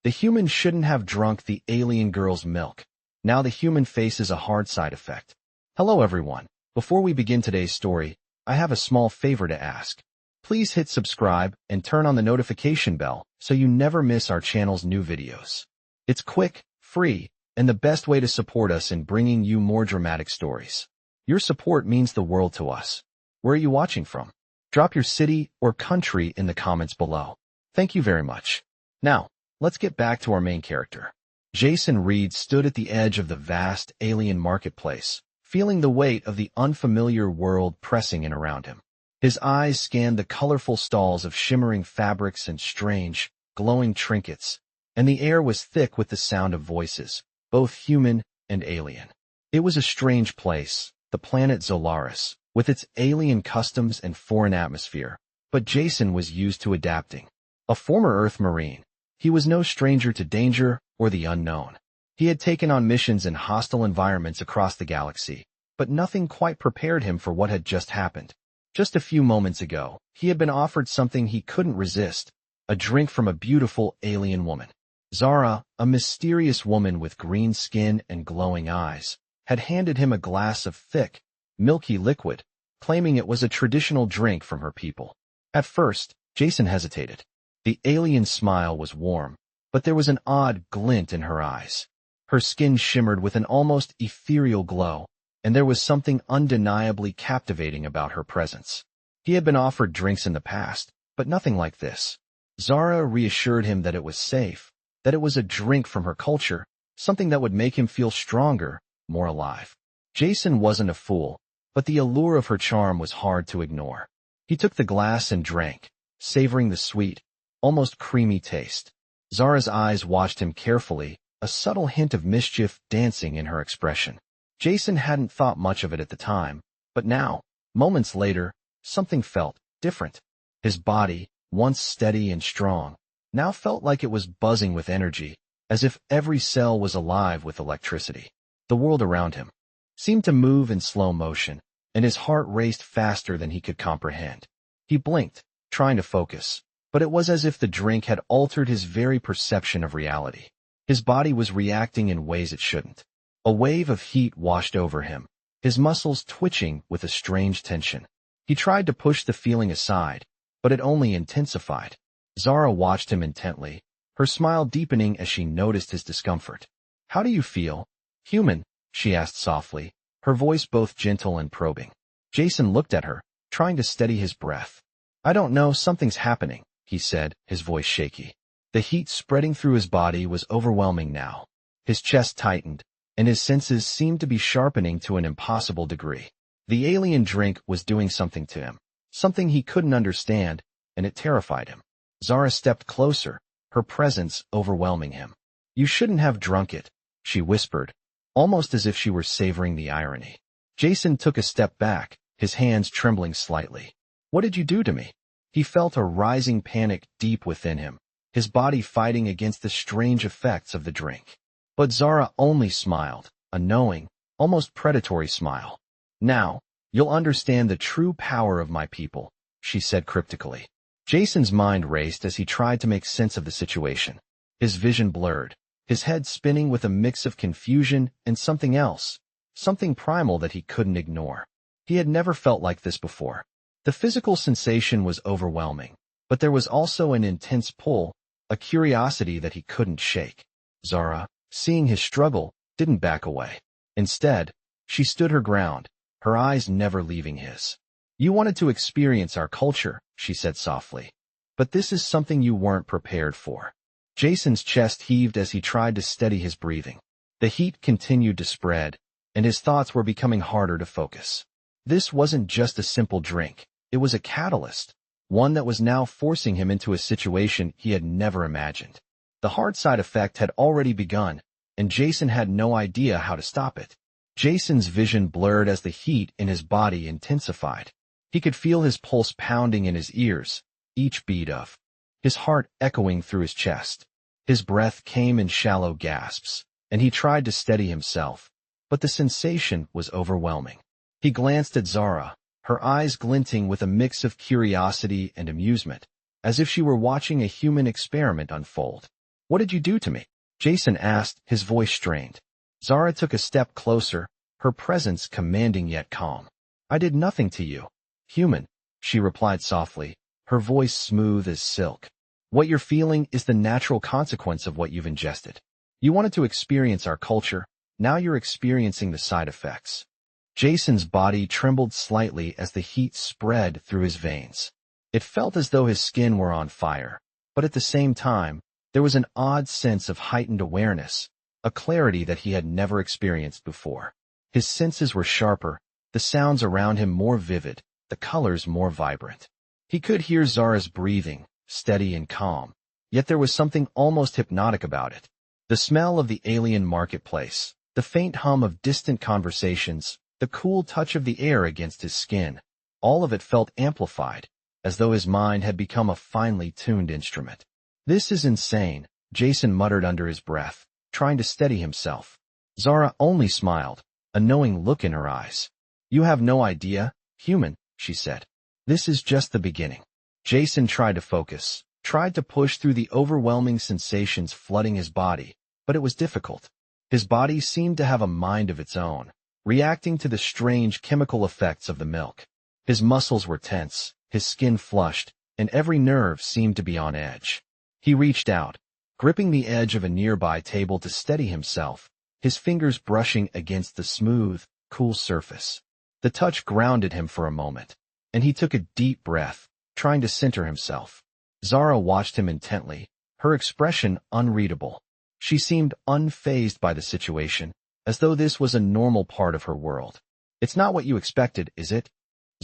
The human shouldn't have drunk the alien girl's milk. Now the human faces a hard side effect. Hello everyone. Before we begin today's story, I have a small favor to ask. Please hit subscribe and turn on the notification bell so you never miss our channel's new videos. It's quick, free, and the best way to support us in bringing you more dramatic stories. Your support means the world to us. Where are you watching from? Drop your city or country in the comments below. Thank you very much. Now, let's get back to our main character. Jason Reed stood at the edge of the vast alien marketplace, feeling the weight of the unfamiliar world pressing in around him. His eyes scanned the colorful stalls of shimmering fabrics and strange, glowing trinkets, and the air was thick with the sound of voices, both human and alien. It was a strange place, the planet Zolaris, with its alien customs and foreign atmosphere, but Jason was used to adapting. A former Earth Marine, he was no stranger to danger or the unknown. He had taken on missions in hostile environments across the galaxy, but nothing quite prepared him for what had just happened. Just a few moments ago, he had been offered something he couldn't resist, a drink from a beautiful alien woman. Zara, a mysterious woman with green skin and glowing eyes, had handed him a glass of thick, milky liquid, claiming it was a traditional drink from her people. At first, Jason hesitated. The alien smile was warm, but there was an odd glint in her eyes. Her skin shimmered with an almost ethereal glow, and there was something undeniably captivating about her presence. He had been offered drinks in the past, but nothing like this. Zara reassured him that it was safe, that it was a drink from her culture, something that would make him feel stronger, more alive. Jason wasn't a fool, but the allure of her charm was hard to ignore. He took the glass and drank, savoring the sweet, almost creamy taste. Zara's eyes watched him carefully, a subtle hint of mischief dancing in her expression. Jason hadn't thought much of it at the time, but now, moments later, something felt different. His body, once steady and strong, now felt like it was buzzing with energy, as if every cell was alive with electricity. The world around him seemed to move in slow motion, and his heart raced faster than he could comprehend. He blinked, trying to focus, but it was as if the drink had altered his very perception of reality. His body was reacting in ways it shouldn't. A wave of heat washed over him, his muscles twitching with a strange tension. He tried to push the feeling aside, but it only intensified. Zara watched him intently, her smile deepening as she noticed his discomfort. "How do you feel, human?" she asked softly, her voice both gentle and probing. Jason looked at her, trying to steady his breath. "I don't know, something's happening," he said, his voice shaky. The heat spreading through his body was overwhelming now. His chest tightened, and his senses seemed to be sharpening to an impossible degree. The alien drink was doing something to him, something he couldn't understand, and it terrified him. Zara stepped closer, her presence overwhelming him. "You shouldn't have drunk it," she whispered, almost as if she were savoring the irony. Jason took a step back, his hands trembling slightly. "What did you do to me?" He felt a rising panic deep within him, his body fighting against the strange effects of the drink. But Zara only smiled, a knowing, almost predatory smile. "Now, you'll understand the true power of my people," she said cryptically. Jason's mind raced as he tried to make sense of the situation. His vision blurred, his head spinning with a mix of confusion and something else, something primal that he couldn't ignore. He had never felt like this before. The physical sensation was overwhelming, but there was also an intense pull, a curiosity that he couldn't shake. Zara, seeing his struggle, didn't back away. Instead, she stood her ground, her eyes never leaving his. "You wanted to experience our culture," she said softly. "But this is something you weren't prepared for." Jason's chest heaved as he tried to steady his breathing. The heat continued to spread, and his thoughts were becoming harder to focus. This wasn't just a simple drink, it was a catalyst, one that was now forcing him into a situation he had never imagined. The hard side effect had already begun, and Jason had no idea how to stop it. Jason's vision blurred as the heat in his body intensified. He could feel his pulse pounding in his ears, each beat of his heart echoing through his chest. His breath came in shallow gasps, and he tried to steady himself, but the sensation was overwhelming. He glanced at Zara, her eyes glinting with a mix of curiosity and amusement, as if she were watching a human experiment unfold. What did you do to me? Jason asked, his voice strained. Zara took a step closer, her presence commanding yet calm. I did nothing to you. Human, she replied softly, her voice smooth as silk. What you're feeling is the natural consequence of what you've ingested. You wanted to experience our culture, now you're experiencing the side effects. Jason's body trembled slightly as the heat spread through his veins. It felt as though his skin were on fire, but at the same time, there was an odd sense of heightened awareness, a clarity that he had never experienced before. His senses were sharper, the sounds around him more vivid, the colors more vibrant. He could hear Zara's breathing, steady and calm, yet there was something almost hypnotic about it. The smell of the alien marketplace, the faint hum of distant conversations, the cool touch of the air against his skin, all of it felt amplified, as though his mind had become a finely tuned instrument. This is insane, Jason muttered under his breath, trying to steady himself. Zara only smiled, a knowing look in her eyes. You have no idea, human, she said. This is just the beginning. Jason tried to focus, tried to push through the overwhelming sensations flooding his body, but it was difficult. His body seemed to have a mind of its own, reacting to the strange chemical effects of the milk. His muscles were tense, his skin flushed, and every nerve seemed to be on edge. He reached out, gripping the edge of a nearby table to steady himself, his fingers brushing against the smooth, cool surface. The touch grounded him for a moment, and he took a deep breath, trying to center himself. Zara watched him intently, her expression unreadable. She seemed unfazed by the situation, as though this was a normal part of her world. It's not what you expected, is it?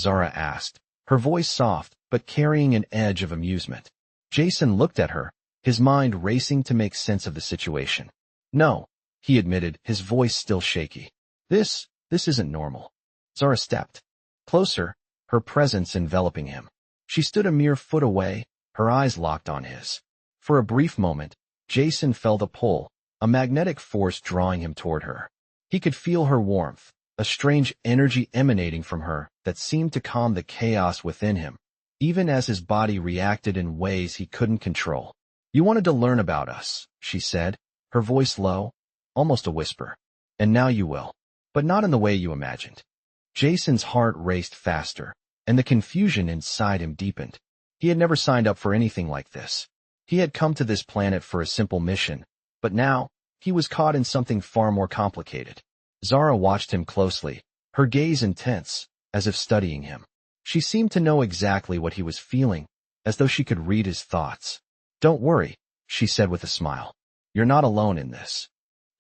Zara asked, her voice soft, but carrying an edge of amusement. Jason looked at her, his mind racing to make sense of the situation. No, he admitted, his voice still shaky. This isn't normal. Zara stepped closer, her presence enveloping him. She stood a mere foot away, her eyes locked on his. For a brief moment, Jason felt a pull, a magnetic force drawing him toward her. He could feel her warmth, a strange energy emanating from her that seemed to calm the chaos within him, even as his body reacted in ways he couldn't control. You wanted to learn about us, she said, her voice low, almost a whisper. And now you will. But not in the way you imagined. Jason's heart raced faster, and the confusion inside him deepened. He had never signed up for anything like this. He had come to this planet for a simple mission, but now, he was caught in something far more complicated. Zara watched him closely, her gaze intense, as if studying him. She seemed to know exactly what he was feeling, as though she could read his thoughts. Don't worry, she said with a smile. You're not alone in this.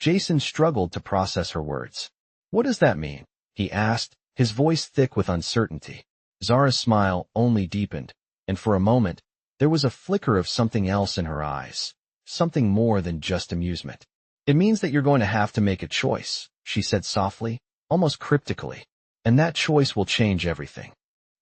Jason struggled to process her words. What does that mean? He asked, his voice thick with uncertainty. Zara's smile only deepened, and for a moment, there was a flicker of something else in her eyes, something more than just amusement. It means that you're going to have to make a choice, she said softly, almost cryptically, and that choice will change everything.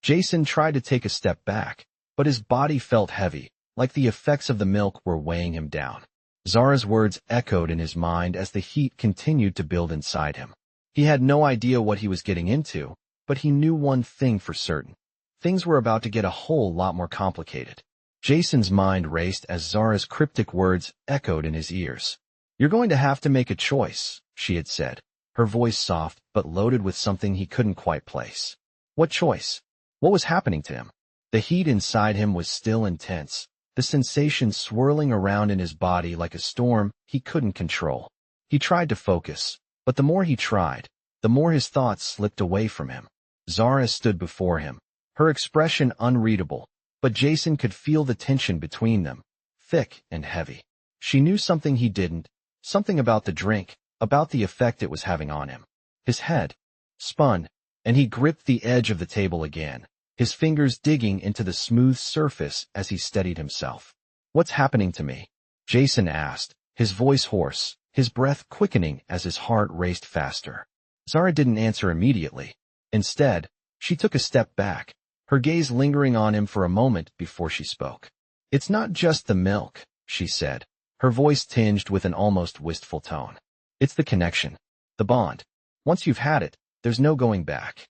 Jason tried to take a step back, but his body felt heavy, like the effects of the milk were weighing him down. Zara's words echoed in his mind as the heat continued to build inside him. He had no idea what he was getting into, but he knew one thing for certain. Things were about to get a whole lot more complicated. Jason's mind raced as Zara's cryptic words echoed in his ears. You're going to have to make a choice, she had said, her voice soft but loaded with something he couldn't quite place. What choice? What was happening to him? The heat inside him was still intense, the sensation swirling around in his body like a storm he couldn't control. He tried to focus, but the more he tried, the more his thoughts slipped away from him. Zara stood before him, her expression unreadable, but Jason could feel the tension between them, thick and heavy. She knew something he didn't, something about the drink, about the effect it was having on him. His head spun, and he gripped the edge of the table again, his fingers digging into the smooth surface as he steadied himself. What's happening to me? Jason asked, his voice hoarse, his breath quickening as his heart raced faster. Zara didn't answer immediately. Instead, she took a step back, her gaze lingering on him for a moment before she spoke. It's not just the milk, she said, her voice tinged with an almost wistful tone. It's the connection, the bond. Once you've had it, there's no going back.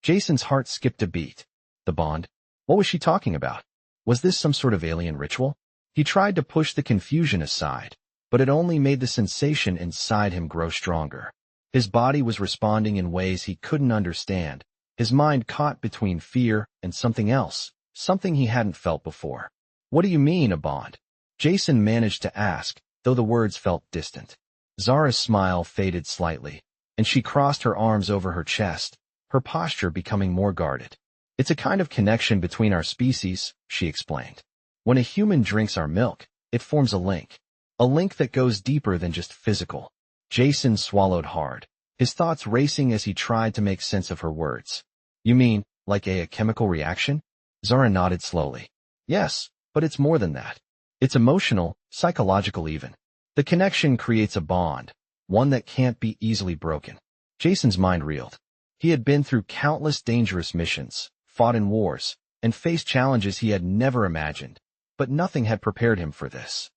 Jason's heart skipped a beat. The bond? What was she talking about? Was this some sort of alien ritual? He tried to push the confusion aside, but it only made the sensation inside him grow stronger. His body was responding in ways he couldn't understand, his mind caught between fear and something else, something he hadn't felt before. "What do you mean, a bond?" Jason managed to ask, though the words felt distant. Zara's smile faded slightly, and she crossed her arms over her chest, her posture becoming more guarded. "It's a kind of connection between our species," she explained. "When a human drinks our milk, it forms a link that goes deeper than just physical." Jason swallowed hard, his thoughts racing as he tried to make sense of her words. "You mean, like a chemical reaction?" Zara nodded slowly. "Yes, but it's more than that. It's emotional, psychological even. The connection creates a bond, one that can't be easily broken." Jason's mind reeled. He had been through countless dangerous missions, fought in wars, and faced challenges he had never imagined, but nothing had prepared him for this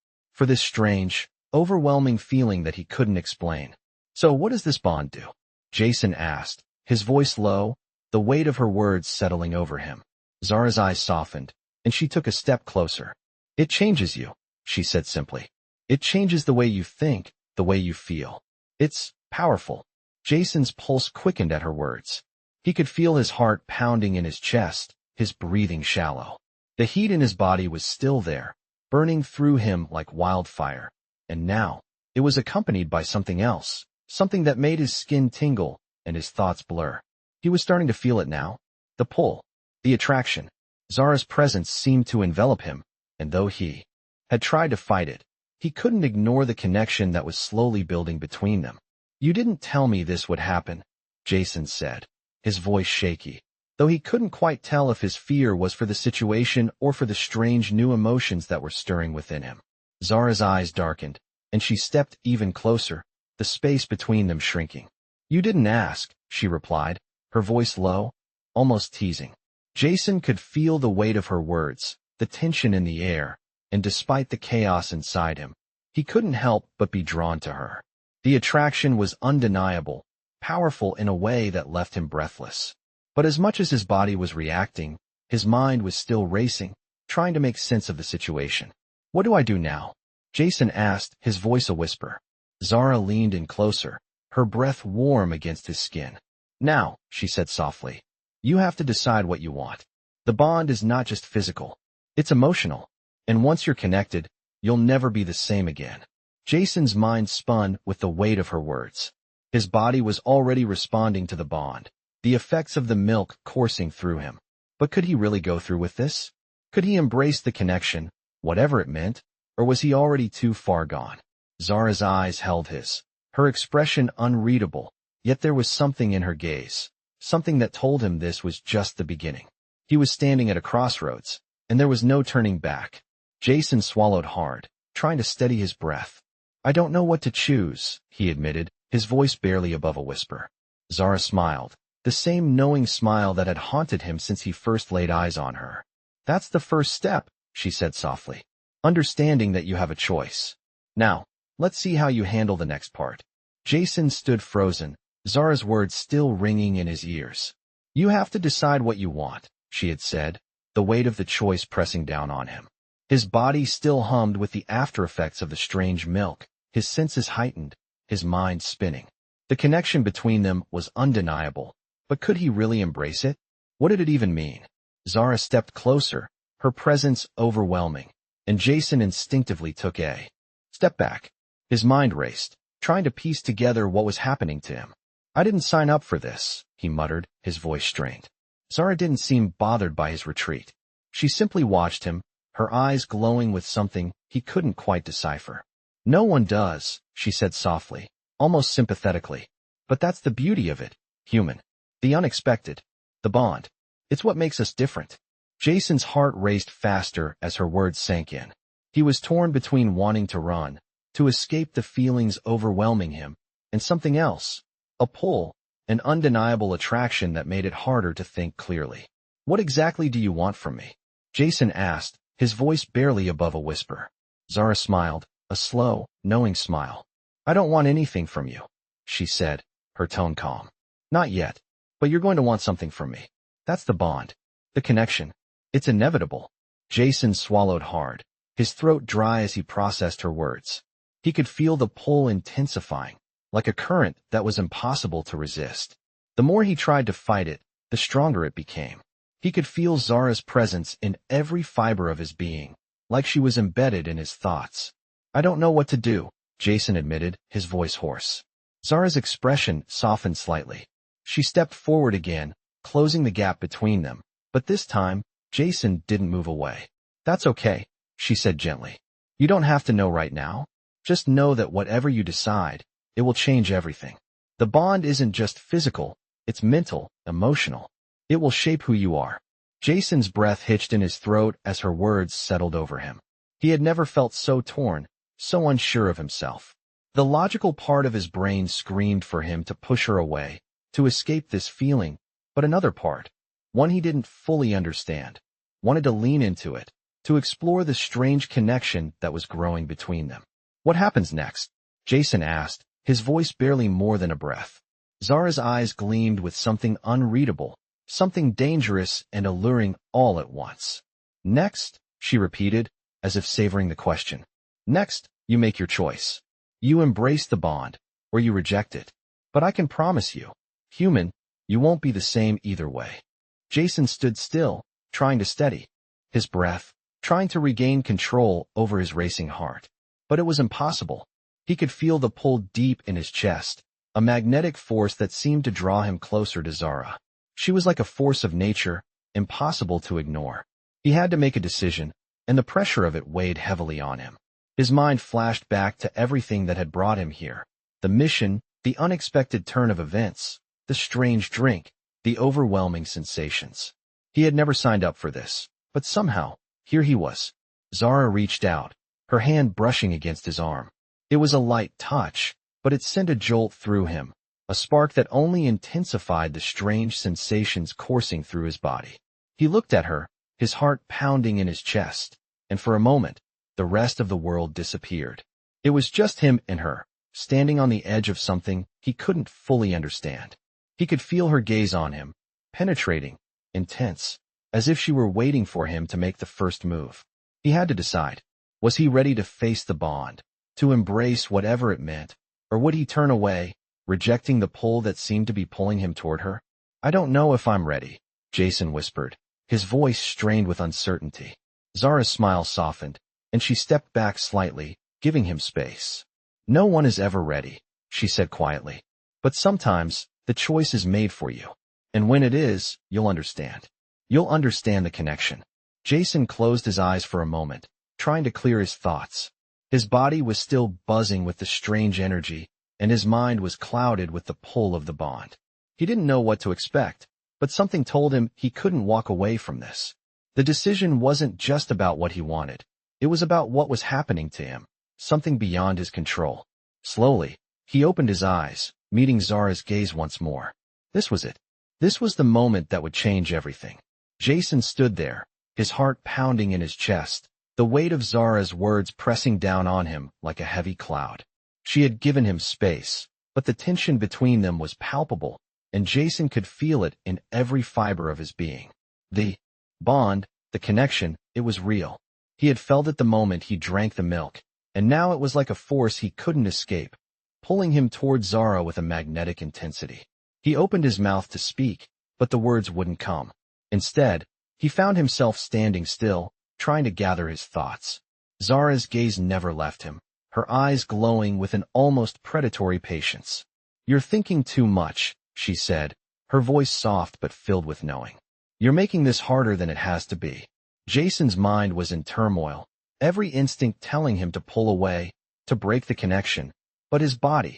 strange, overwhelming feeling that he couldn't explain. "So what does this bond do?" Jason asked, his voice low, the weight of her words settling over him. Zara's eyes softened, and she took a step closer. "It changes you," she said simply. "It changes the way you think, the way you feel. It's powerful." Jason's pulse quickened at her words. He could feel his heart pounding in his chest, his breathing shallow. The heat in his body was still there, burning through him like wildfire. And now, it was accompanied by something else, something that made his skin tingle and his thoughts blur. He was starting to feel it now. The pull, the attraction. Zara's presence seemed to envelop him, and though he had tried to fight it, he couldn't ignore the connection that was slowly building between them. "You didn't tell me this would happen," Jason said, his voice shaky, though he couldn't quite tell if his fear was for the situation or for the strange new emotions that were stirring within him. Zara's eyes darkened, and she stepped even closer, the space between them shrinking. "You didn't ask," she replied, her voice low, almost teasing. Jason could feel the weight of her words, the tension in the air, and despite the chaos inside him, he couldn't help but be drawn to her. The attraction was undeniable, powerful in a way that left him breathless. But as much as his body was reacting, his mind was still racing, trying to make sense of the situation. "What do I do now?" Jason asked, his voice a whisper. Zara leaned in closer, her breath warm against his skin. "Now," she said softly, "you have to decide what you want. The bond is not just physical, it's emotional. And once you're connected, you'll never be the same again." Jason's mind spun with the weight of her words. His body was already responding to the bond, the effects of the milk coursing through him. But could he really go through with this? Could he embrace the connection, whatever it meant, or was he already too far gone? Zara's eyes held his, her expression unreadable, yet there was something in her gaze, something that told him this was just the beginning. He was standing at a crossroads, and there was no turning back. Jason swallowed hard, trying to steady his breath. "I don't know what to choose," he admitted, his voice barely above a whisper. Zara smiled, the same knowing smile that had haunted him since he first laid eyes on her. "That's the first step," she said softly. "Understanding that you have a choice. Now, let's see how you handle the next part." Jason stood frozen, Zara's words still ringing in his ears. "You have to decide what you want," she had said, the weight of the choice pressing down on him. His body still hummed with the after-effects of the strange milk, his senses heightened, his mind spinning. The connection between them was undeniable, but could he really embrace it? What did it even mean? Zara stepped closer, her presence overwhelming, and Jason instinctively took a step back. His mind raced, trying to piece together what was happening to him. "I didn't sign up for this," he muttered, his voice strained. Zara didn't seem bothered by his retreat. She simply watched him, her eyes glowing with something he couldn't quite decipher. "No one does," she said softly, almost sympathetically. "But that's the beauty of it, human. The unexpected. The bond. It's what makes us different." Jason's heart raced faster as her words sank in. He was torn between wanting to run, to escape the feelings overwhelming him, and something else, a pull, an undeniable attraction that made it harder to think clearly. "What exactly do you want from me?" Jason asked, his voice barely above a whisper. Zara smiled, a slow, knowing smile. "I don't want anything from you," she said, her tone calm. "Not yet, but you're going to want something from me. That's the bond, the connection. It's inevitable." Jason swallowed hard, his throat dry as he processed her words. He could feel the pull intensifying, like a current that was impossible to resist. The more he tried to fight it, the stronger it became. He could feel Zara's presence in every fiber of his being, like she was embedded in his thoughts. "I don't know what to do," Jason admitted, his voice hoarse. Zara's expression softened slightly. She stepped forward again, closing the gap between them, but this time, Jason didn't move away. "That's okay," she said gently. "You don't have to know right now. Just know that whatever you decide, it will change everything. The bond isn't just physical, it's mental, emotional. It will shape who you are." Jason's breath hitched in his throat as her words settled over him. He had never felt so torn, so unsure of himself. The logical part of his brain screamed for him to push her away, to escape this feeling, but another part, one he didn't fully understand, wanted to lean into it, to explore the strange connection that was growing between them. "What happens next?" Jason asked, his voice barely more than a breath. Zara's eyes gleamed with something unreadable, something dangerous and alluring all at once. "Next," she repeated, as if savoring the question. "Next, you make your choice. You embrace the bond, or you reject it. But I can promise you, human, you won't be the same either way." Jason stood still, trying to steady his breath, trying to regain control over his racing heart. But it was impossible. He could feel the pull deep in his chest, a magnetic force that seemed to draw him closer to Zara. She was like a force of nature, impossible to ignore. He had to make a decision, and the pressure of it weighed heavily on him. His mind flashed back to everything that had brought him here. The mission, the unexpected turn of events, the strange drink, the overwhelming sensations. He had never signed up for this, but somehow, here he was. Zara reached out, her hand brushing against his arm. It was a light touch, but it sent a jolt through him, a spark that only intensified the strange sensations coursing through his body. He looked at her, his heart pounding in his chest, and for a moment, the rest of the world disappeared. It was just him and her, standing on the edge of something he couldn't fully understand. He could feel her gaze on him, penetrating, intense, as if she were waiting for him to make the first move. He had to decide. Was he ready to face the bond, to embrace whatever it meant, or would he turn away, rejecting the pull that seemed to be pulling him toward her? "I don't know if I'm ready," Jason whispered, his voice strained with uncertainty. Zara's smile softened, and she stepped back slightly, giving him space. "No one is ever ready," she said quietly. "But sometimes, the choice is made for you. And when it is, you'll understand. You'll understand the connection." Jason closed his eyes for a moment, trying to clear his thoughts. His body was still buzzing with the strange energy, and his mind was clouded with the pull of the bond. He didn't know what to expect, but something told him he couldn't walk away from this. The decision wasn't just about what he wanted. It was about what was happening to him, something beyond his control. Slowly, he opened his eyes, meeting Zara's gaze once more. This was it. This was the moment that would change everything. Jason stood there, his heart pounding in his chest, the weight of Zara's words pressing down on him like a heavy cloud. She had given him space, but the tension between them was palpable, and Jason could feel it in every fiber of his being. The bond, the connection, it was real. He had felt it the moment he drank the milk, and now it was like a force he couldn't escape, pulling him toward Zara with a magnetic intensity. He opened his mouth to speak, but the words wouldn't come. Instead, he found himself standing still, trying to gather his thoughts. Zara's gaze never left him, her eyes glowing with an almost predatory patience. "You're thinking too much," she said, her voice soft but filled with knowing. "You're making this harder than it has to be." Jason's mind was in turmoil, every instinct telling him to pull away, to break the connection, but his body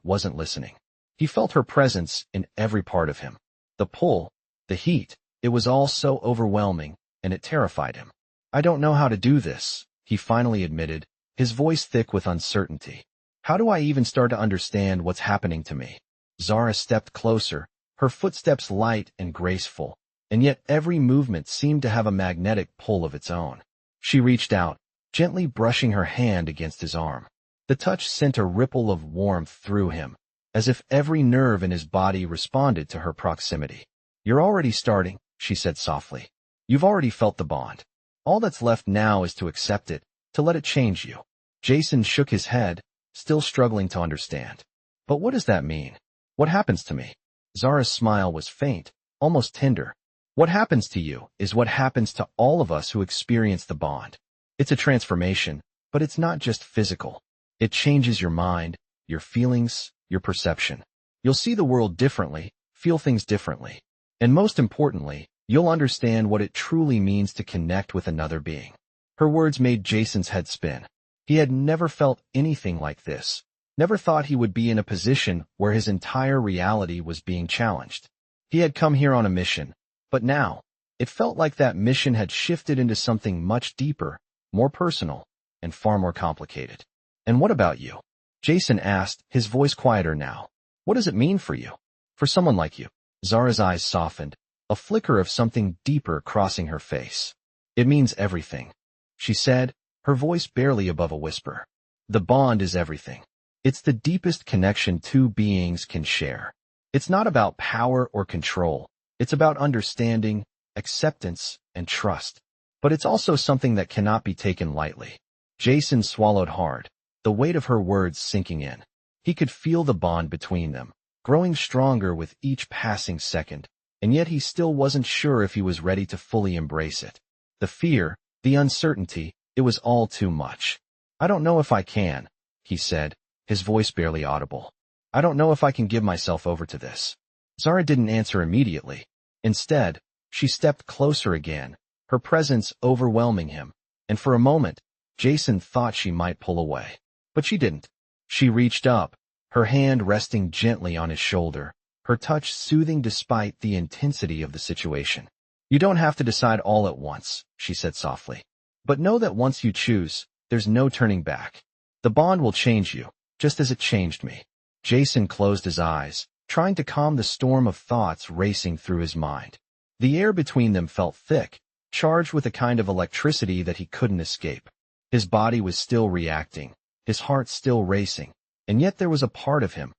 wasn't listening. He felt her presence in every part of him. The pull, the heat, it was all so overwhelming, and it terrified him. "I don't know how to do this," he finally admitted, his voice thick with uncertainty. "How do I even start to understand what's happening to me?" Zara stepped closer, her footsteps light and graceful, and yet every movement seemed to have a magnetic pull of its own. She reached out, gently brushing her hand against his arm. The touch sent a ripple of warmth through him, as if every nerve in his body responded to her proximity. "You're already starting," she said softly. "You've already felt the bond. All that's left now is to accept it, to let it change you." Jason shook his head, still struggling to understand. But what does that mean? What happens to me? Zara's smile was faint, almost tender. What happens to you is what happens to all of us who experience the bond. It's a transformation, but it's not just physical. It changes your mind, your feelings, your perception. You'll see the world differently, feel things differently. And most importantly, you'll understand what it truly means to connect with another being. Her words made Jason's head spin. He had never felt anything like this, never thought he would be in a position where his entire reality was being challenged. He had come here on a mission, but now, it felt like that mission had shifted into something much deeper, more personal, and far more complicated. And what about you? Jason asked, his voice quieter now. What does it mean for you? For someone like you? Zara's eyes softened, a flicker of something deeper crossing her face. It means everything, she said, her voice barely above a whisper. The bond is everything. It's the deepest connection two beings can share. It's not about power or control. It's about understanding, acceptance, and trust. But it's also something that cannot be taken lightly. Jason swallowed hard, the weight of her words sinking in. He could feel the bond between them, growing stronger with each passing second, and yet he still wasn't sure if he was ready to fully embrace it. The fear, the uncertainty, it was all too much. I don't know if I can, he said, his voice barely audible. I don't know if I can give myself over to this. Zara didn't answer immediately. Instead, she stepped closer again, her presence overwhelming him, and for a moment, Jason thought she might pull away. But she didn't. She reached up, her hand resting gently on his shoulder, her touch soothing despite the intensity of the situation. You don't have to decide all at once, she said softly. But know that once you choose, there's no turning back. The bond will change you, just as it changed me. Jason closed his eyes, trying to calm the storm of thoughts racing through his mind. The air between them felt thick, charged with a kind of electricity that he couldn't escape. His body was still reacting, his heart still racing, and yet there was a part of him,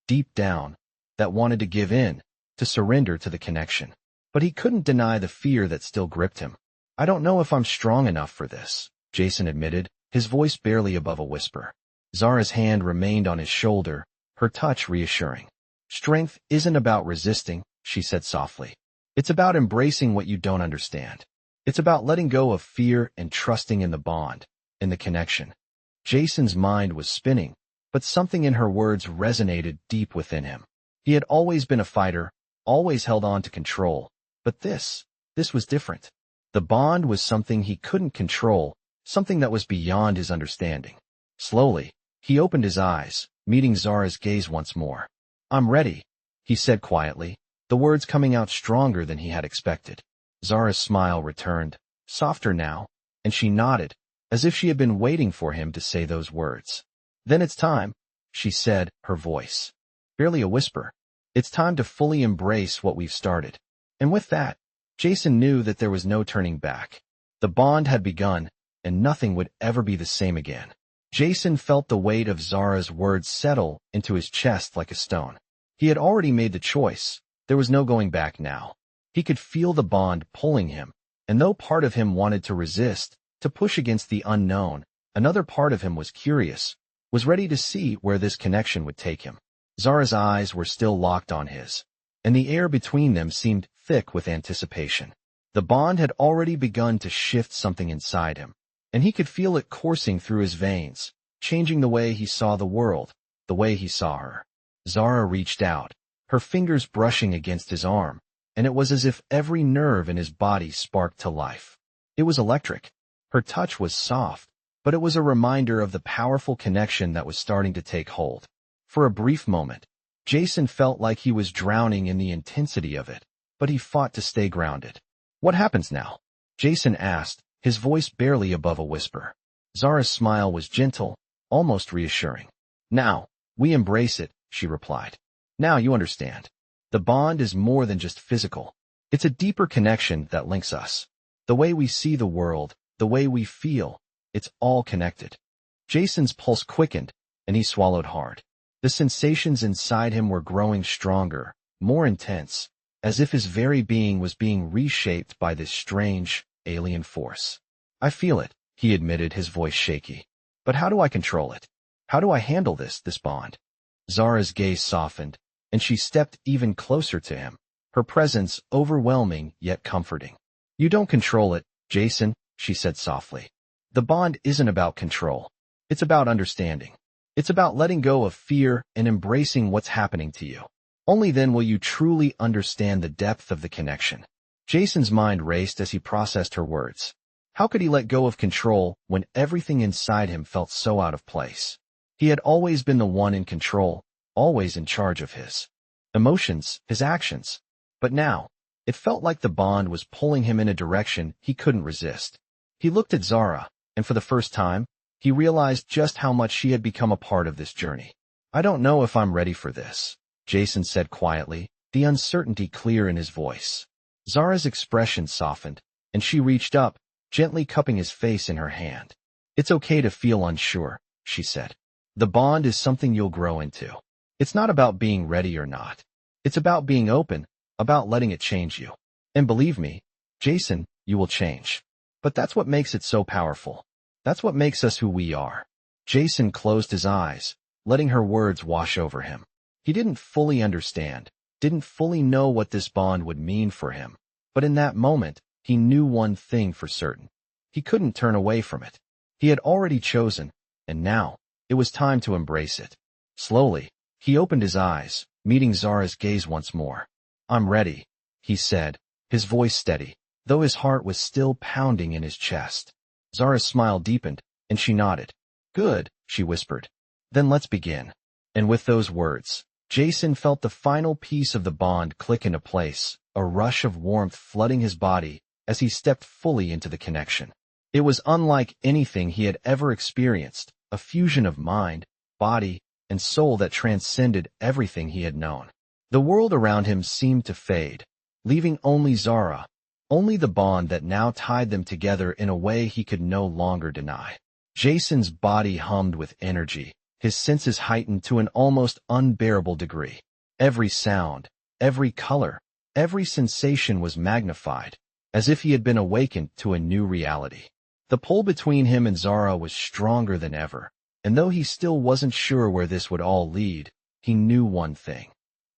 deep down, that wanted to give in, to surrender to the connection. But he couldn't deny the fear that still gripped him. I don't know if I'm strong enough for this, Jason admitted, his voice barely above a whisper. Zara's hand remained on his shoulder, her touch reassuring. Strength isn't about resisting, she said softly. It's about embracing what you don't understand. It's about letting go of fear and trusting in the bond, in the connection. Jason's mind was spinning, but something in her words resonated deep within him. He had always been a fighter, always held on to control, but this was different. The bond was something he couldn't control, something that was beyond his understanding. Slowly, he opened his eyes, meeting Zara's gaze once more. I'm ready, he said quietly, the words coming out stronger than he had expected. Zara's smile returned, softer now, and she nodded, as if she had been waiting for him to say those words. Then it's time, she said, her voice barely a whisper. It's time to fully embrace what we've started. And with that, Jason knew that there was no turning back. The bond had begun, and nothing would ever be the same again. Jason felt the weight of Zara's words settle into his chest like a stone. He had already made the choice. There was no going back now. He could feel the bond pulling him, and though part of him wanted to resist, to push against the unknown, another part of him was curious, was ready to see where this connection would take him. Zara's eyes were still locked on his, and the air between them seemed thick with anticipation. The bond had already begun to shift something inside him, and he could feel it coursing through his veins, changing the way he saw the world, the way he saw her. Zara reached out, her fingers brushing against his arm, and it was as if every nerve in his body sparked to life. It was electric. Her touch was soft, but it was a reminder of the powerful connection that was starting to take hold. For a brief moment, Jason felt like he was drowning in the intensity of it, but he fought to stay grounded. What happens now? Jason asked, his voice barely above a whisper. Zara's smile was gentle, almost reassuring. Now, we embrace it, she replied. Now you understand. The bond is more than just physical. It's a deeper connection that links us. The way we see the world, the way we feel, it's all connected. Jason's pulse quickened, and he swallowed hard. The sensations inside him were growing stronger, more intense, as if his very being was being reshaped by this strange, alien force. I feel it, he admitted, his voice shaky. But how do I control it? How do I handle this bond? Zara's gaze softened, and she stepped even closer to him, her presence overwhelming yet comforting. You don't control it, Jason, she said softly. The bond isn't about control. It's about understanding. It's about letting go of fear and embracing what's happening to you. Only then will you truly understand the depth of the connection. Jason's mind raced as he processed her words. How could he let go of control when everything inside him felt so out of place? He had always been the one in control, always in charge of his emotions, his actions. But now, it felt like the bond was pulling him in a direction he couldn't resist. He looked at Zara, and for the first time, he realized just how much she had become a part of this journey. I don't know if I'm ready for this, Jason said quietly, the uncertainty clear in his voice. Zara's expression softened, and she reached up, gently cupping his face in her hand. It's okay to feel unsure, she said. The bond is something you'll grow into. It's not about being ready or not. It's about being open, about letting it change you. And believe me, Jason, you will change. But that's what makes it so powerful. That's what makes us who we are. Jason closed his eyes, letting her words wash over him. He didn't fully understand, didn't fully know what this bond would mean for him. But in that moment, he knew one thing for certain. He couldn't turn away from it. He had already chosen, and now, it was time to embrace it. Slowly, he opened his eyes, meeting Zara's gaze once more. I'm ready, he said, his voice steady, though his heart was still pounding in his chest. Zara's smile deepened, and she nodded. Good, she whispered. Then let's begin. And with those words, Jason felt the final piece of the bond click into place, a rush of warmth flooding his body as he stepped fully into the connection. It was unlike anything he had ever experienced, a fusion of mind, body, and soul that transcended everything he had known. The world around him seemed to fade, leaving only Zara, only the bond that now tied them together in a way he could no longer deny. Jason's body hummed with energy, his senses heightened to an almost unbearable degree. Every sound, every color, every sensation was magnified, as if he had been awakened to a new reality. The pull between him and Zara was stronger than ever, and though he still wasn't sure where this would all lead, he knew one thing.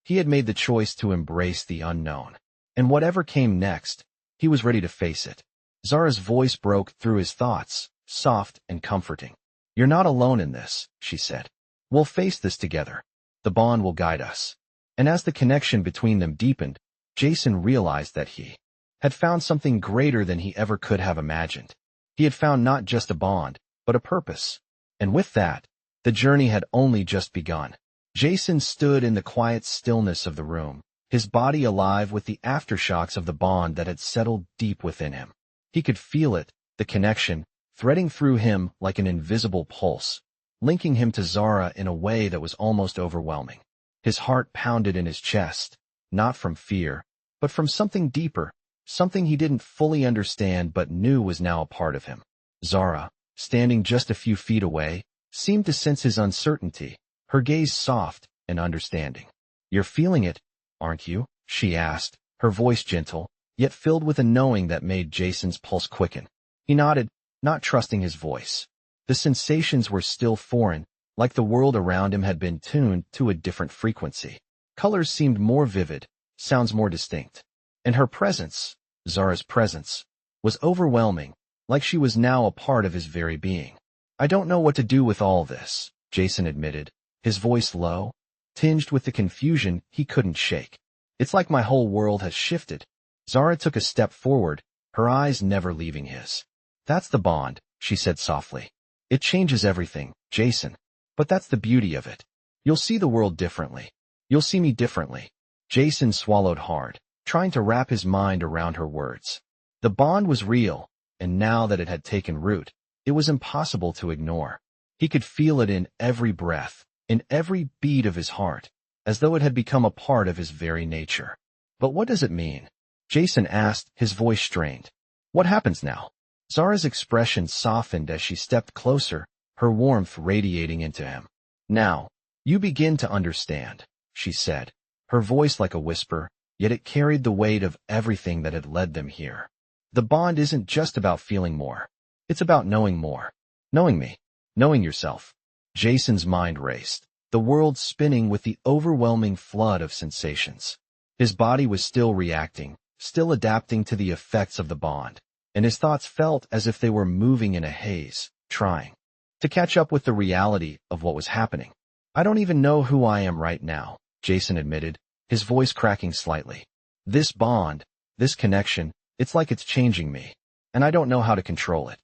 He had made the choice to embrace the unknown, and whatever came next, he was ready to face it. Zara's voice broke through his thoughts, soft and comforting. You're not alone in this, she said. We'll face this together. The bond will guide us. And as the connection between them deepened, Jason realized that he had found something greater than he ever could have imagined. He had found not just a bond, but a purpose. And with that, the journey had only just begun. Jason stood in the quiet stillness of the room, his body alive with the aftershocks of the bond that had settled deep within him. He could feel it, the connection, threading through him like an invisible pulse, linking him to Zara in a way that was almost overwhelming. His heart pounded in his chest, not from fear, but from something deeper, something he didn't fully understand but knew was now a part of him. Zara, standing just a few feet away, seemed to sense his uncertainty, her gaze soft and understanding. You're feeling it, aren't you? She asked, her voice gentle, yet filled with a knowing that made Jason's pulse quicken. He nodded, not trusting his voice. The sensations were still foreign, like the world around him had been tuned to a different frequency. Colors seemed more vivid, sounds more distinct. And her presence, Zara's presence, was overwhelming, like she was now a part of his very being. I don't know what to do with all this, Jason admitted, his voice low, tinged with the confusion he couldn't shake. It's like my whole world has shifted. Zara took a step forward, her eyes never leaving his. That's the bond, she said softly. It changes everything, Jason. But that's the beauty of it. You'll see the world differently. You'll see me differently. Jason swallowed hard, trying to wrap his mind around her words. The bond was real, and now that it had taken root, it was impossible to ignore. He could feel it in every breath, in every beat of his heart, as though it had become a part of his very nature. But what does it mean? Jason asked, his voice strained. What happens now? Zara's expression softened as she stepped closer, her warmth radiating into him. Now, you begin to understand, she said, her voice like a whisper, yet it carried the weight of everything that had led them here. The bond isn't just about feeling more. It's about knowing more. Knowing me. Knowing yourself. Jason's mind raced, the world spinning with the overwhelming flood of sensations. His body was still reacting, still adapting to the effects of the bond, and his thoughts felt as if they were moving in a haze, trying to catch up with the reality of what was happening. I don't even know who I am right now, Jason admitted, his voice cracking slightly. This bond, this connection, it's like it's changing me, and I don't know how to control it.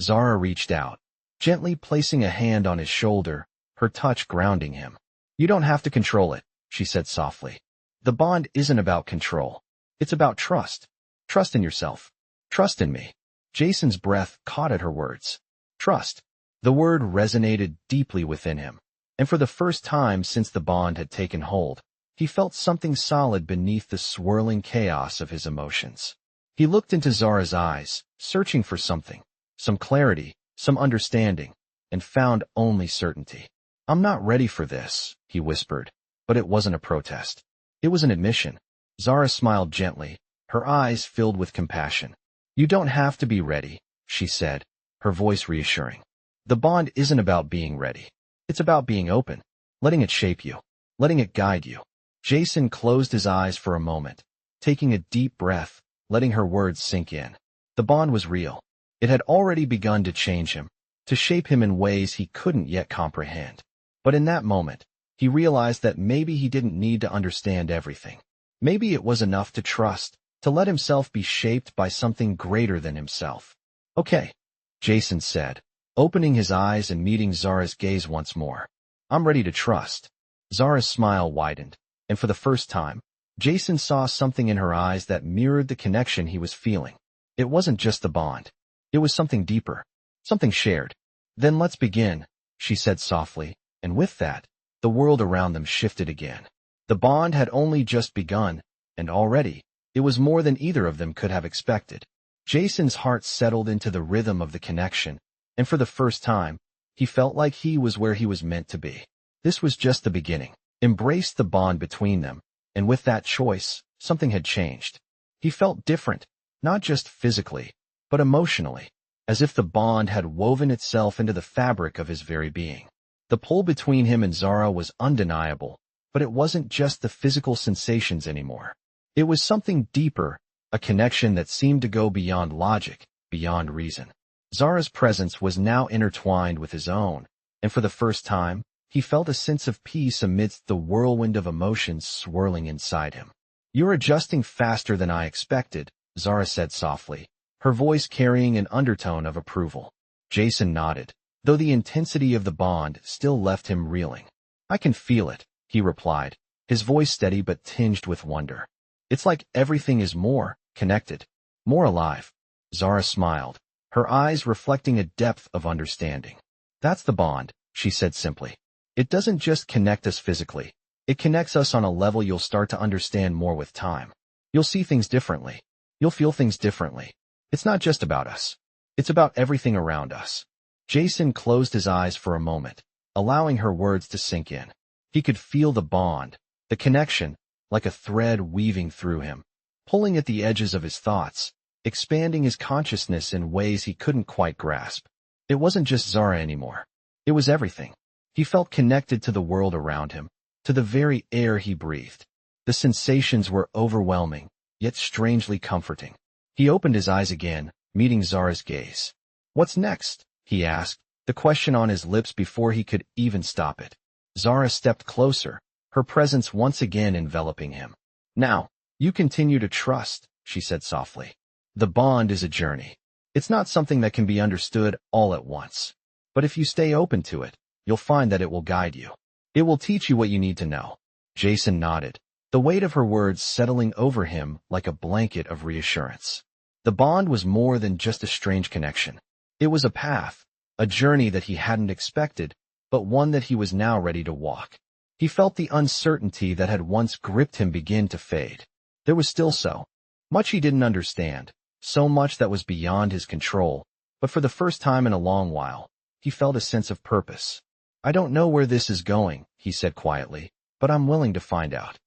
Zara reached out, gently placing a hand on his shoulder, her touch grounding him. You don't have to control it, she said softly. The bond isn't about control. It's about trust. Trust in yourself. Trust in me. Jason's breath caught at her words. Trust. The word resonated deeply within him, and for the first time since the bond had taken hold, he felt something solid beneath the swirling chaos of his emotions. He looked into Zara's eyes, searching for something, some clarity, some understanding, and found only certainty. I'm not ready for this, he whispered, but it wasn't a protest. It was an admission. Zara smiled gently, her eyes filled with compassion. You don't have to be ready, she said, her voice reassuring. The bond isn't about being ready. It's about being open, letting it shape you, letting it guide you. Jason closed his eyes for a moment, taking a deep breath, letting her words sink in. The bond was real. It had already begun to change him, to shape him in ways he couldn't yet comprehend. But in that moment, he realized that maybe he didn't need to understand everything. Maybe it was enough to trust, to let himself be shaped by something greater than himself. Okay, Jason said, opening his eyes and meeting Zara's gaze once more. I'm ready to trust. Zara's smile widened, and for the first time, Jason saw something in her eyes that mirrored the connection he was feeling. It wasn't just the bond. It was something deeper, something shared. Then let's begin, she said softly, and with that, the world around them shifted again. The bond had only just begun, and already, it was more than either of them could have expected. Jason's heart settled into the rhythm of the connection, and for the first time, he felt like he was where he was meant to be. This was just the beginning. Embrace the bond between them, and with that choice, something had changed. He felt different, not just physically, but emotionally, as if the bond had woven itself into the fabric of his very being. The pull between him and Zara was undeniable, but it wasn't just the physical sensations anymore. It was something deeper, a connection that seemed to go beyond logic, beyond reason. Zara's presence was now intertwined with his own, and for the first time, he felt a sense of peace amidst the whirlwind of emotions swirling inside him. You're adjusting faster than I expected, Zara said softly, her voice carrying an undertone of approval. Jason nodded, though the intensity of the bond still left him reeling. I can feel it, he replied, his voice steady but tinged with wonder. It's like everything is more connected, more alive. Zara smiled, her eyes reflecting a depth of understanding. That's the bond, she said simply. It doesn't just connect us physically. It connects us on a level you'll start to understand more with time. You'll see things differently. You'll feel things differently. It's not just about us. It's about everything around us. Jason closed his eyes for a moment, allowing her words to sink in. He could feel the bond, the connection, like a thread weaving through him, pulling at the edges of his thoughts, expanding his consciousness in ways he couldn't quite grasp. It wasn't just Zara anymore. It was everything. He felt connected to the world around him, to the very air he breathed. The sensations were overwhelming, yet strangely comforting. He opened his eyes again, meeting Zara's gaze. What's next? He asked, the question on his lips before he could even stop it. Zara stepped closer, her presence once again enveloping him. Now, you continue to trust, she said softly. The bond is a journey. It's not something that can be understood all at once. But if you stay open to it, you'll find that it will guide you. It will teach you what you need to know. Jason nodded, the weight of her words settling over him like a blanket of reassurance. The bond was more than just a strange connection. It was a path, a journey that he hadn't expected, but one that he was now ready to walk. He felt the uncertainty that had once gripped him begin to fade. There was still so much he didn't understand, so much that was beyond his control, but for the first time in a long while, he felt a sense of purpose. I don't know where this is going, he said quietly, but I'm willing to find out.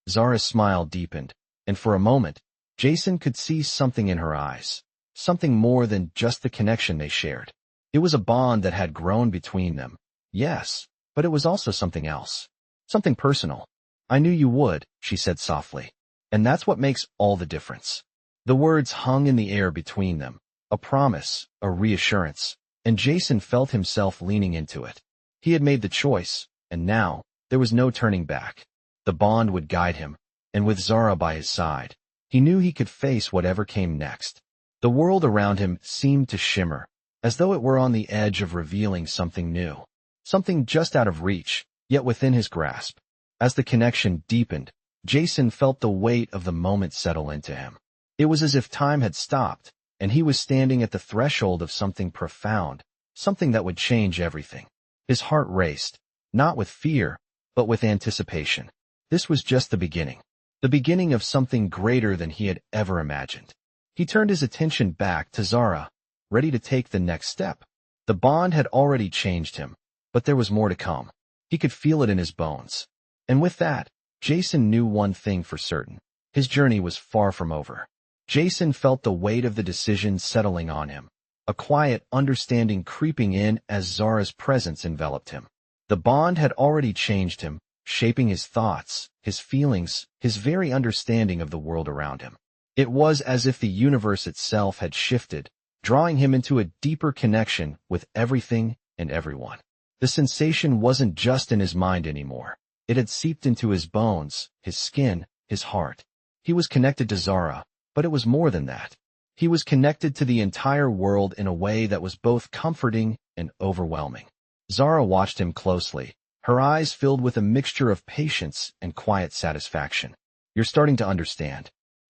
Zara's smile deepened, and for a moment, Jason could see something in her eyes, something more than just the connection they shared. It was a bond that had grown between them. Yes, but it was also something else. Something personal. I knew you would, she said softly. And that's what makes all the difference. The words hung in the air between them. A promise, a reassurance, and Jason felt himself leaning into it. He had made the choice, and now, there was no turning back. The bond would guide him, and with Zara by his side, he knew he could face whatever came next. The world around him seemed to shimmer, as though it were on the edge of revealing something new. Something just out of reach, yet within his grasp. As the connection deepened, Jason felt the weight of the moment settle into him. It was as if time had stopped, and he was standing at the threshold of something profound, something that would change everything. His heart raced, not with fear, but with anticipation. This was just the beginning of something greater than he had ever imagined. He turned his attention back to Zara, ready to take the next step. The bond had already changed him, but there was more to come. He could feel it in his bones. And with that, Jason knew one thing for certain. His journey was far from over. Jason felt the weight of the decision settling on him, a quiet understanding creeping in as Zara's presence enveloped him. The bond had already changed him, shaping his thoughts, his feelings, his very understanding of the world around him. It was as if the universe itself had shifted, drawing him into a deeper connection with everything and everyone. The sensation wasn't just in his mind anymore. It had seeped into his bones, his skin, his heart. He was connected to Zara, but it was more than that. He was connected to the entire world in a way that was both comforting and overwhelming. Zara watched him closely, her eyes filled with a mixture of patience and quiet satisfaction. "You're starting to understand,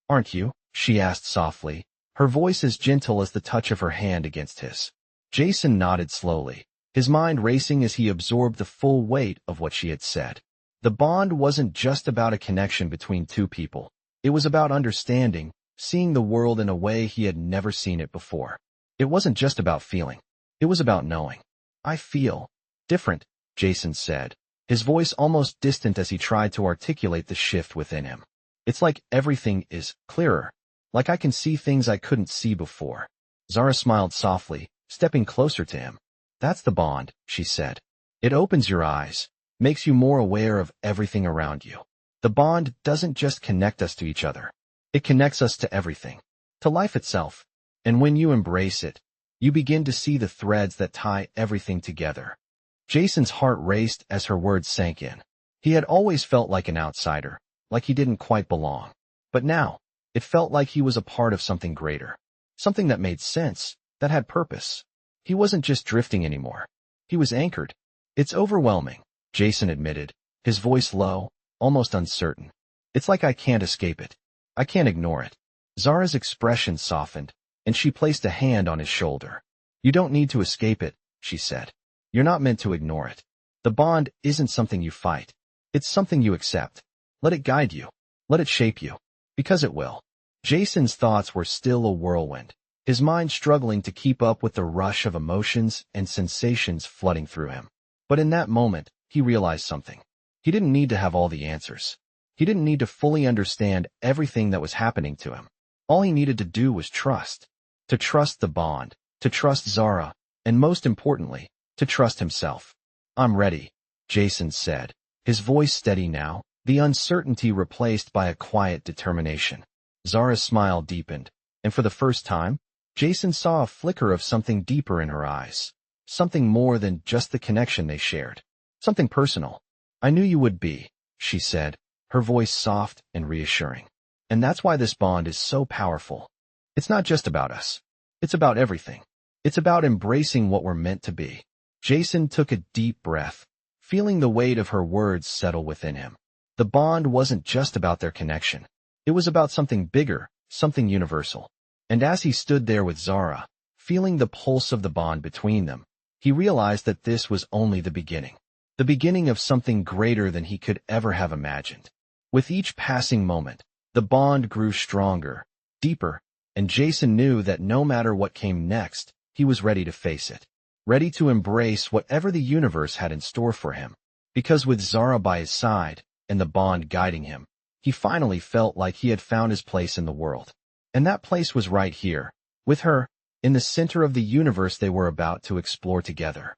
aren't you?" she asked softly, her voice as gentle as the touch of her hand against his. Jason nodded slowly, his mind racing as he absorbed the full weight of what she had said. The bond wasn't just about a connection between two people. It was about understanding, seeing the world in a way he had never seen it before. It wasn't just about feeling. It was about knowing. "I feel different," Jason said, his voice almost distant as he tried to articulate the shift within him. "It's like everything is clearer. Like I can see things I couldn't see before." Zara smiled softly, stepping closer to him. "That's the bond," she said. "It opens your eyes, makes you more aware of everything around you. The bond doesn't just connect us to each other. It connects us to everything, to life itself. And when you embrace it, you begin to see the threads that tie everything together." Jason's heart raced as her words sank in. He had always felt like an outsider, like he didn't quite belong. But now, it felt like he was a part of something greater, something that made sense, that had purpose. He wasn't just drifting anymore. He was anchored. "It's overwhelming," Jason admitted, his voice low, almost uncertain. "It's like I can't escape it. I can't ignore it." Zara's expression softened, and she placed a hand on his shoulder. "You don't need to escape it," she said. "You're not meant to ignore it. The bond isn't something you fight. It's something you accept. Let it guide you. Let it shape you. Because it will." Jason's thoughts were still a whirlwind, his mind struggling to keep up with the rush of emotions and sensations flooding through him. But in that moment, he realized something. He didn't need to have all the answers. He didn't need to fully understand everything that was happening to him. All he needed to do was trust. To trust the bond, to trust Zara, and most importantly, to trust himself. "I'm ready," Jason said, his voice steady now, the uncertainty replaced by a quiet determination. Zara's smile deepened, and for the first time, Jason saw a flicker of something deeper in her eyes. Something more than just the connection they shared. Something personal. "I knew you would be," she said, her voice soft and reassuring. "And that's why this bond is so powerful. It's not just about us. It's about everything. It's about embracing what we're meant to be." Jason took a deep breath, feeling the weight of her words settle within him. The bond wasn't just about their connection. It was about something bigger, something universal. And as he stood there with Zara, feeling the pulse of the bond between them, he realized that this was only the beginning of something greater than he could ever have imagined. With each passing moment, the bond grew stronger, deeper, and Jason knew that no matter what came next, he was ready to face it, ready to embrace whatever the universe had in store for him. Because with Zara by his side, and the bond guiding him, he finally felt like he had found his place in the world. And that place was right here, with her, in the center of the universe they were about to explore together.